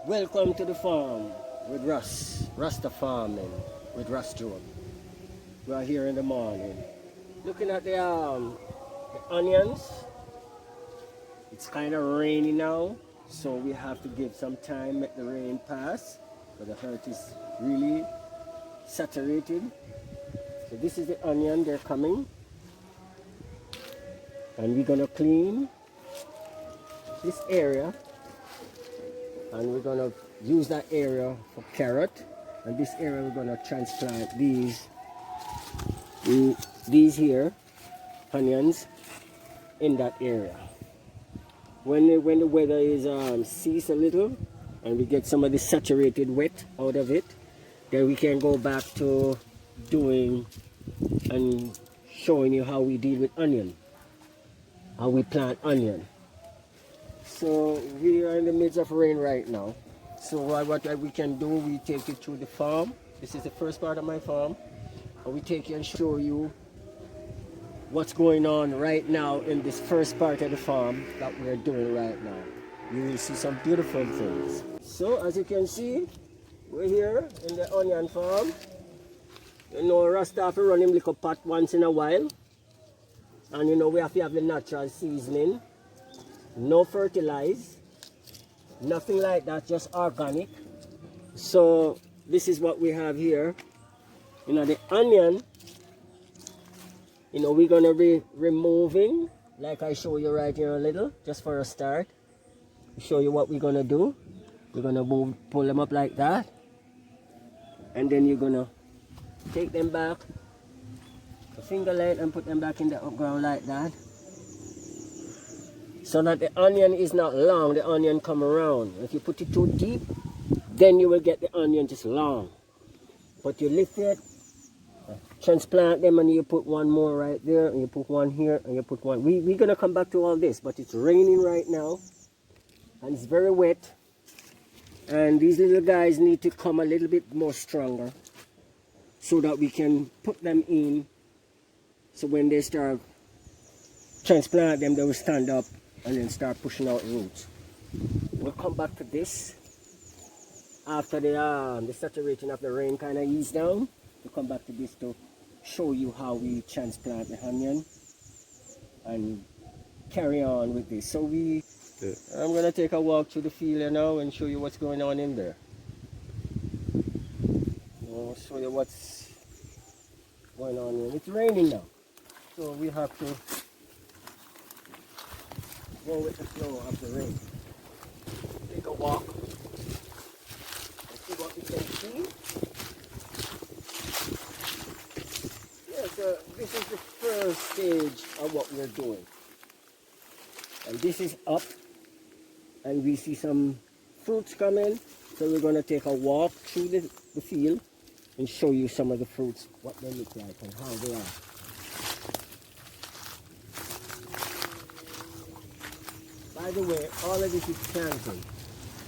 Welcome to the farm with Rasta farming with Ras Jobe. We are here in the morning, looking at the onions. It's kind of rainy now, so we have to give some time, let the rain pass, but the earth is really saturated. So this is the onion, they're coming, and we're gonna clean this area, and we're gonna use that area for carrot, and this area we're gonna transplant these here onions in that area. When the weather is cease a little and we get some of the saturated wet out of it, then we can go back to doing and showing you how we deal with onion, how we plant onion. So we are in the midst of rain right now. So what we can do, we take you through the farm. This is the first part of my farm. And we take you and show you what's going on right now in this first part of the farm that we're doing right now. You will see some beautiful things. So as you can see, we're here in the onion farm. You know, Rasta have to run him little pot once in a while. And you know, we have to have the natural seasoning. No fertilize, nothing like that, just organic. So this is what we have here. You know, the onion, you know, we're gonna be removing, like I show you right here a little, just for a start. Show you what we're gonna do. We're gonna pull them up like that, and then you're gonna take them back, a finger length, and put them back in the ground like that. So that the onion is not long, the onion come around. If you put it too deep, then you will get the onion just long. But you lift it, transplant them, and you put one more right there, and you put one here, and you put one. We're gonna come back to all this, but it's raining right now, and it's very wet. And these little guys need to come a little bit more stronger, so that we can put them in. So when they start transplant them, they will stand up and then start pushing out roots. We'll come back to this after the saturation of the rain kind of ease down. We'll come back to this to show you how we transplant the onion and carry on with this. So I'm going to take a walk through the field now and show you what's going on in there. I'll show you what's going on here. It's raining now, so we have to go with the flow of the rain. Take a walk and see what we can see. Yeah, so this is the first stage of what we're doing. And this is up, and we see some fruits coming. So we're going to take a walk through the field and show you some of the fruits, what they look like and how they are. By the way, all of this is plantain.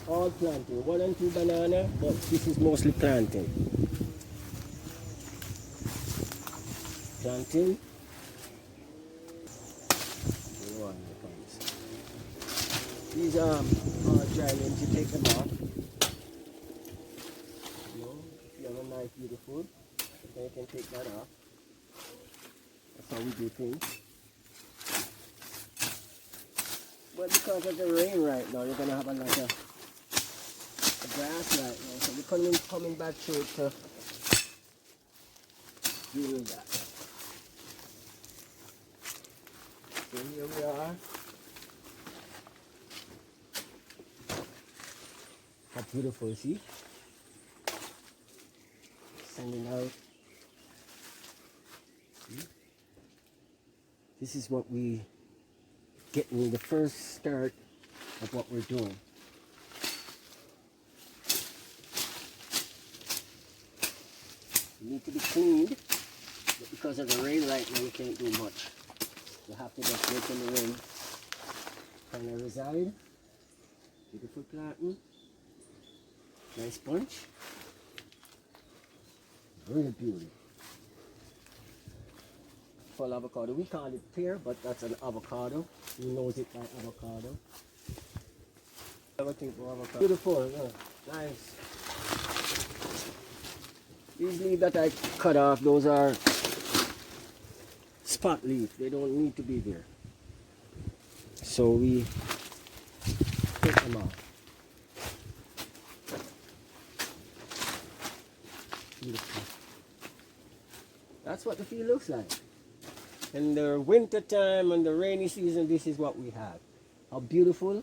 All plantain. 1 and 2 banana, but this is mostly plantain. Plantain. These are dry limbs, you take them off. You know, if you have a nice beautiful, then you can take that off. That's how we do things. But because of the rain right now, you're going to have a lot of grass right now. So we're coming back through it to deal with that. So here we are. How beautiful, see? Sending out. See? This is what we getting the first start of what we're doing. You need to be cleaned, but because of the rain right now, we can't do much. You have to just wait in the rain. Kind of reside. Beautiful plantain. Nice bunch. Really beautiful. beautiful avocado. We call it pear, but that's an avocado. He knows it by avocado. Everything for avocado. Beautiful, yeah. Nice. These leaves that I cut off, those are spot leaves. They don't need to be there. So we take them off. Beautiful. That's what the field looks like. In the winter time and the rainy season, this is what we have. How beautiful.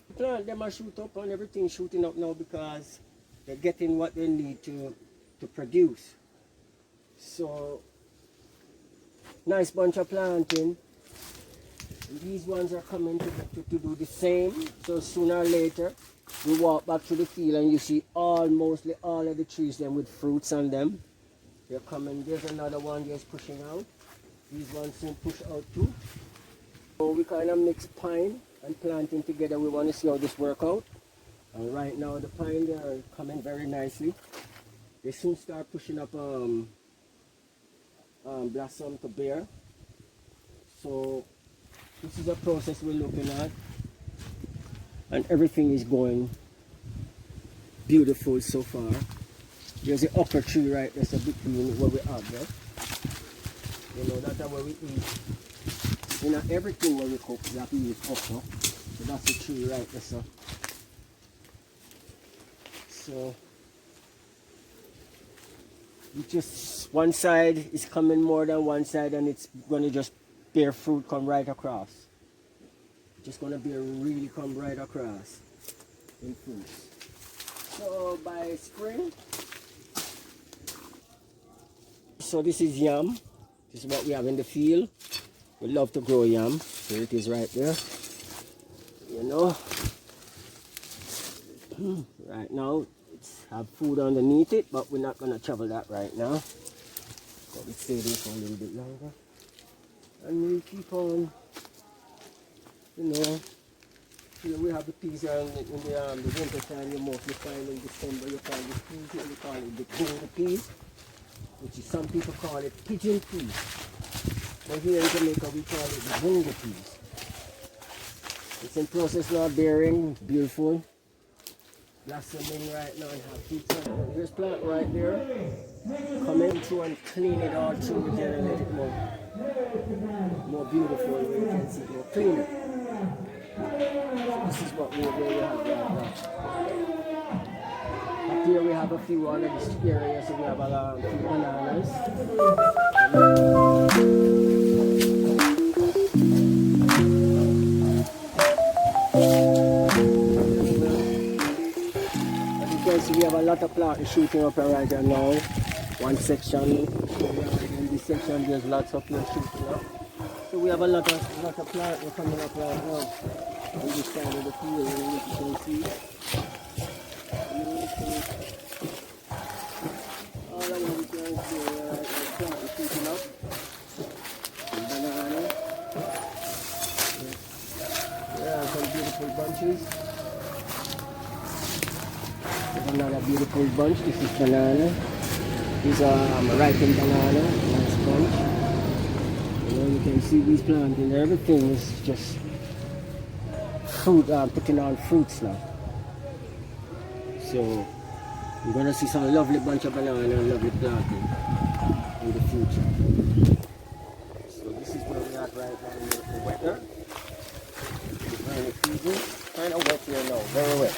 The plant them are shoot up and everything shooting up now because they're getting what they need to produce. So nice bunch of planting. And these ones are coming to do the same. So sooner or later we walk back to the field and you see mostly all of the trees then with fruits on them. They're coming. There's another one just pushing out. These ones soon push out too. So we kind of mix pine and planting together. We want to see how this work out. And right now the pine, they are coming very nicely. They soon start pushing up blossom to bear. So this is a process we're looking at, and everything is going beautiful so far. There's the upper tree right there, so between what we have there. You know, that's where we eat. You know, everything where we cook, we have to use upper. So that's the tree right there, so you just, one side is coming more than one side, and it's going to just bear fruit, come right across. Just going to bear really come right across in fruits. So by spring, so this is yam. This is what we have in the field. We love to grow yam. Here it is right there. You know, right now it's have food underneath it, but we're not going to trouble that right now. But we stay there for a little bit longer. And we keep on, you know. Here we have the peas in the winter time. You mostly find in December. You find the peas here. We call it the bunga peas, which is, some people call it pigeon peas. But here in Jamaica we call it the bunga peas. It's in process now, bearing. It's beautiful. Blossoming right now and have fruits. There's plant right there. Come in through and clean it all through again and let it more beautiful. Where you can see it more cleaner. This is what we have right now. Up here we have a few other areas, so we have a few bananas. As you can see, we have a lot of plants shooting up right there now. One section, in this section there's lots of plants shooting up. So we have a lot of plants coming up right now. On this side of the field, you can see. All of them you can see plants shooting up. Banana. There are some beautiful bunches. There's another beautiful bunch. This is banana. These are ripened banana. Nice bunch. You know, you can see these plants and everything is just fruit, putting on fruits now. So you're gonna see some lovely bunch of banana and lovely planting in the future. So this is where we're at right now in the weather. The rainy season. Kind of wet here now, very wet.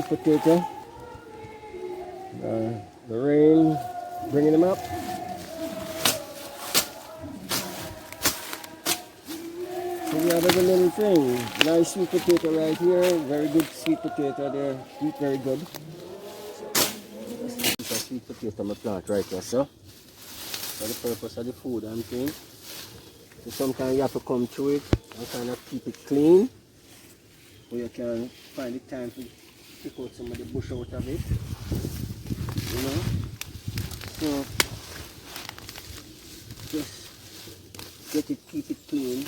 Potato, the rain bringing them up. So we have every little thing. Nice sweet potato right here, very good sweet potato there, eat very good. So, sweet potato I plant right here, so for the purpose of the food and thing. So sometimes you have to come through it and kind of keep it clean, where you can find the time to pick out some of the bush out of it, you know. So just get it, keep it clean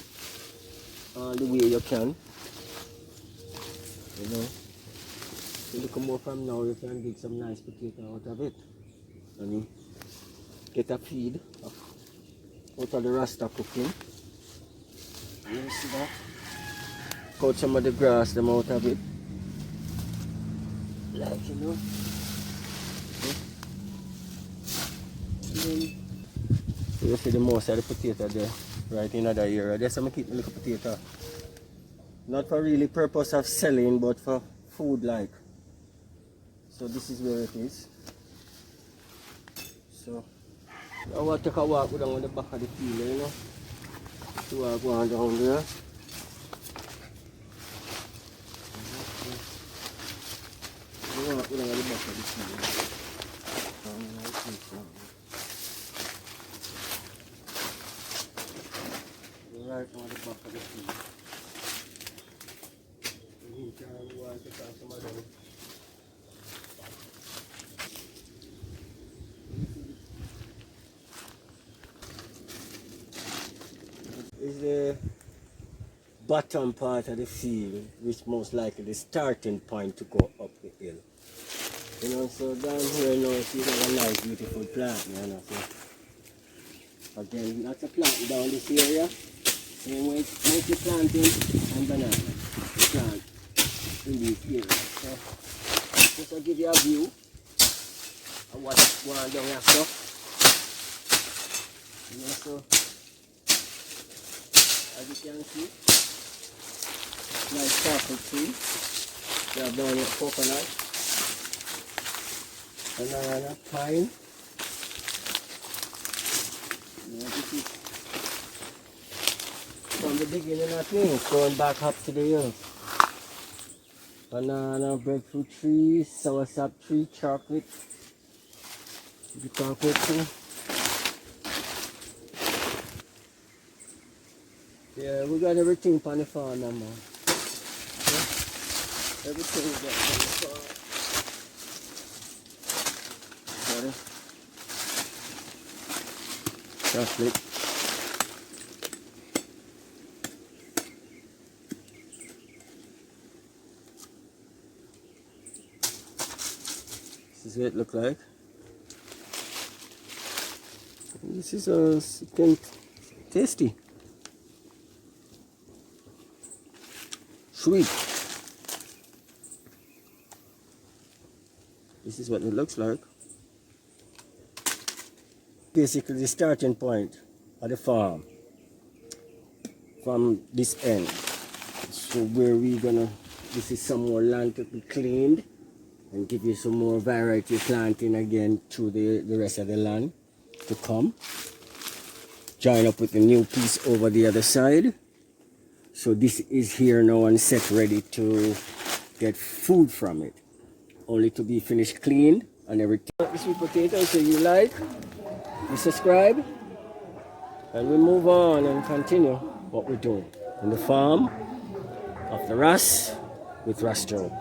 all the way you can, you know. So look more from now, you can get some nice potato out of it, and you get a feed out of the RASTA cooking. You see that? Cut some of the grass them out of it, like, you know. And then you see the most of the potato there, right in other area. There's some keep the little potato. Not for really purpose of selling, but for food like. So this is where it is. So I want to take a walk down the back of the field, you know. So I go on down there. I walk down the back of the field. Right on the back of the field. You can go and take out some of them. Is the bottom part of the field, which most likely the starting point to go up the hill. You know, so down here now you see a nice beautiful plant, you know. So again, lots of planting down this area. Same way mostly planting and banana. You plant in this area. So just to give you a view of what's going on down here. So, you know, so as you can see, nice apple tree. We have down here coconut, banana, pine. You know, this is from the beginning of things, going back up to the hills. Banana, breadfruit tree, soursop tree, chocolate. The chocolate tree. Yeah, we got everything on the farm now, man. Yeah? Everything we got on the farm. Sorry. Chocolate. This is what it looks like. This is tasty. Sweet. This is what it looks like. Basically the starting point of the farm from this end. So where we gonna, this is some more land to be cleaned and give you some more variety planting again to the rest of the land to come. Join up with the new piece over the other side. So this is here now and set ready to get food from it. Only to be finished cleaned and everything. The sweet potato, so you like, you subscribe, and we move on and continue what we're doing in the farm of the Ras with Ras Jobe.